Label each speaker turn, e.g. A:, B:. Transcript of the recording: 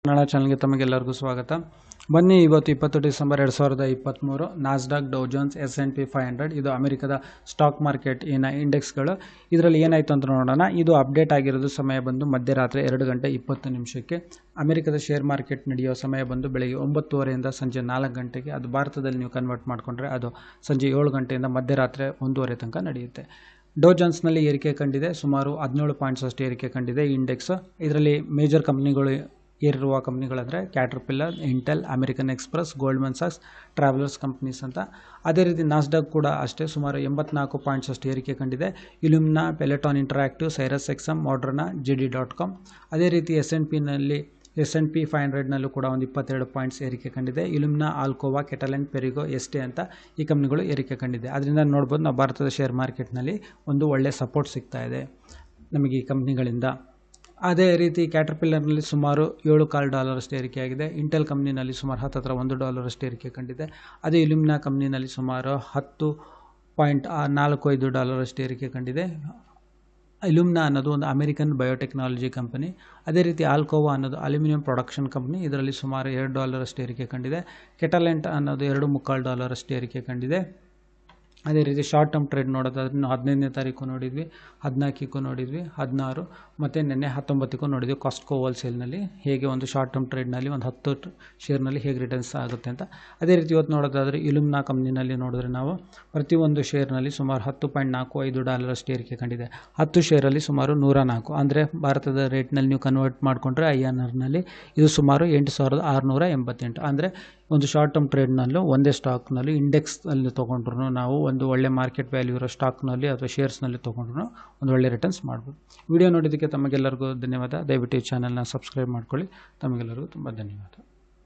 A: ಕನ್ನಡ ಚಾನಲ್ಗೆ ತಮಗೆಲ್ಲರಿಗೂ ಸ್ವಾಗತ. ಬನ್ನಿ, ಇವತ್ತು 20 ಡಿಸೆಂಬರ್ 2023 ನಾಸ್ಡಾಕ್, ಡೌ ಜೋನ್ಸ್, S&P 500 ಇದು ಅಮೆರಿಕದ ಸ್ಟಾಕ್ ಮಾರ್ಕೆಟ್ ಇಂಡೆಕ್ಸ್ಗಳು. ಇದರಲ್ಲಿ ಏನಾಯಿತು ಅಂತ ನೋಡೋಣ. ಇದು ಅಪ್ಡೇಟ್ ಆಗಿರೋದು ಸಮಯ ಬಂದು ಮಧ್ಯರಾತ್ರಿ 2:20 ಅಮೆರಿಕದ ಶೇರ್ ಮಾರ್ಕೆಟ್ ನಡೆಯೋ ಸಮಯ ಬಂದು ಬೆಳಗ್ಗೆ 9:30 ಸಂಜೆ 4 ಗಂಟೆಗೆ. ಅದು ಭಾರತದಲ್ಲಿ ನೀವು ಕನ್ವರ್ಟ್ ಮಾಡಿಕೊಂಡ್ರೆ ಅದು ಸಂಜೆ 7 ಗಂಟೆಯಿಂದ ಮಧ್ಯರಾತ್ರಿ 1:30 ತನಕ ನಡೆಯುತ್ತೆ. ಡೌ ಜೋನ್ಸ್ನಲ್ಲಿ ಏರಿಕೆ ಕಂಡಿದೆ, ಸುಮಾರು 17 ಪಾಯಿಂಟ್ಸ್ ಅಷ್ಟು ಏರಿಕೆ ಕಂಡಿದೆ ಈ ಇಂಡೆಕ್ಸ್. ಇದರಲ್ಲಿ ಮೇಜರ್ ಕಂಪ್ನಿಗಳು ಏರಿರುವ ಕಂಪ್ನಿಗಳಂದರೆ Caterpillar, Intel, American Express, Goldman ಸಾಕ್ಸ್, ಟ್ರಾವೆಲರ್ಸ್ ಕಂಪ್ನೀಸ್ ಅಂತ. ಅದೇ ರೀತಿ ನಾಸ್ಡಾಕ್ ಕೂಡ ಅಷ್ಟೇ, ಸುಮಾರು 84 ಪಾಯಿಂಟ್ಸ್ ಅಷ್ಟು ಏರಿಕೆ ಕಂಡಿದೆ. ಇಲ್ಯುಮಿನಾ, ಪೆಲೆಟಾನ್ ಇಂಟರಾಕ್ಟಿವ್, ಸೈರಸ್ ಎಕ್ಸಮ್, ಮಾಡ್ರನಾ, JD.com. ಅದೇ ರೀತಿ S&P 500ನಲ್ಲೂ ಕೂಡ ಒಂದು 22 ಪಾಯಿಂಟ್ಸ್ ಏರಿಕೆ ಕಂಡಿದೆ. ಇಲ್ಯುಮಿನಾ, ಆಲ್ಕೋವಾ, ಕೆಟಲೆನ್, ಪೆರಿಗೋ, ಎಸ್ಟೆ ಅಂತ ಈ ಕಂಪ್ನಿಗಳು ಏರಿಕೆ ಕಂಡಿದೆ. ಅದರಿಂದ ನೋಡ್ಬೋದು ನಾವು ಭಾರತದ ಶೇರ್ ಮಾರ್ಕೆಟ್ನಲ್ಲಿ ಒಂದು ಒಳ್ಳೆಯ ಸಪೋರ್ಟ್ ಸಿಗ್ತಾ ಇದೆ ನಮಗೆ ಈ ಕಂಪ್ನಿಗಳಿಂದ. ಅದೇ ರೀತಿ ಕ್ಯಾಟರ್ಪಿಲ್ಲರ್ನಲ್ಲಿ ಸುಮಾರು $7.25 ಅಷ್ಟು ಏರಿಕೆಯಾಗಿದೆ. ಇಂಟೆಲ್ ಕಂಪ್ನಿನಲ್ಲಿ ಸುಮಾರು $1 ಅಷ್ಟು ಏರಿಕೆ ಕಂಡಿದೆ. ಅದೇ ಇಲ್ಯುಮಿನಾ ಕಂಪ್ನಿನಲ್ಲಿ ಸುಮಾರು $10.45 ಅಷ್ಟು ಏರಿಕೆ ಕಂಡಿದೆ. ಇಲ್ಯುಮಿನಾ ಅನ್ನೋದು ಒಂದು ಅಮೆರಿಕನ್ ಬಯೋಟೆಕ್ನಾಲಜಿ ಕಂಪನಿ. ಅದೇ ರೀತಿ ಆಲ್ಕೋವಾ ಅನ್ನೋದು ಅಲ್ಯೂಮಿನಿಯಂ ಪ್ರೊಡಕ್ಷನ್ ಕಂಪ್ನಿ. ಇದರಲ್ಲಿ ಸುಮಾರು $2 ಅಷ್ಟು ಏರಿಕೆ ಕಂಡಿದೆ. ಕೆಟಲೆಂಟ್ ಅನ್ನೋದು $2.25 ಅಷ್ಟು ಏರಿಕೆ ಕಂಡಿದೆ. ಅದೇ ರೀತಿ ಶಾರ್ಟ್ ಟರ್ಮ್ ಟ್ರೇಡ್ ನೋಡೋದಾದ್ರೆ 15ನೇ ತಾರೀಕು ನೋಡಿದ್ವಿ, 14ಕ್ಕೂ ನೋಡಿದ್ವಿ, 16 ಮತ್ತು ನಿನ್ನೆ 19ಕ್ಕೂ ನೋಡಿದ್ವಿ. ಕಾಸ್ಟ್ಕೋ ಹೋಲ್ಸೇಲ್ನಲ್ಲಿ ಹೇಗೆ ಒಂದು ಶಾರ್ಟ್ ಟರ್ಮ್ ಟ್ರೇಡ್ನಲ್ಲಿ ಒಂದು 10 ಶೇರ್ನಲ್ಲಿ ಹೇಗೆ ರಿಟರ್ನ್ಸ್ ಆಗುತ್ತೆ ಅಂತ. ಅದೇ ರೀತಿ ಇವತ್ತು ನೋಡೋದಾದರೆ ಇಲ್ಯುಮಿನಾ ಕಂಪ್ನಿನಲ್ಲಿ ನೋಡಿದ್ರೆ ನಾವು ಪ್ರತಿಯೊಂದು ಶೇರ್ನಲ್ಲಿ ಸುಮಾರು $10.45 ಅಷ್ಟು ಏರಿಕೆ ಕಂಡಿದೆ. 10 ಶೇರಲ್ಲಿ ಸುಮಾರು 104, ಅಂದರೆ ಭಾರತದ ರೇಟ್ನಲ್ಲಿ ನೀವು ಕನ್ವರ್ಟ್ ಮಾಡಿಕೊಂಡ್ರೆ INRನಲ್ಲಿ ಇದು ಸುಮಾರು 8,688. ಅಂದರೆ ಒಂದು ಶಾರ್ಟ್ ಟರ್ಮ್ ಟ್ರೇಡ್ನಲ್ಲೂ ಒಂದೇ ಸ್ಟಾಕ್ನಲ್ಲಿ ಇಂಡೆಕ್ಸಲ್ಲಿ ತೊಗೊಂಡ್ರು ನಾವು ಒಂದು ಒಳ್ಳೆ ಮಾರ್ಕೆಟ್ ವ್ಯಾಲ್ಯೂ ಇರೋ ಸ್ಟಾಕ್ನಲ್ಲಿ ಅಥವಾ ಶೇರ್ಸ್ನಲ್ಲಿ ತೊಗೊಂಡ್ರು ಒಂದು ಒಳ್ಳೆ ರಿಟರ್ನ್ಸ್ ಮಾಡ್ಬೋದು. ವಿಡಿಯೋ ನೋಡಿದ್ದಕ್ಕೆ ತಮಗೆಲ್ಲರಿಗೂ ಧನ್ಯವಾದ. ದಯವಿಟ್ಟು ಈ ಚಾನಲ್ನ ಸಬ್ಸ್ಕ್ರೈಬ್ ಮಾಡ್ಕೊಳ್ಳಿ. ತಮಗೆಲ್ಲರಿಗೂ ತುಂಬ ಧನ್ಯವಾದ.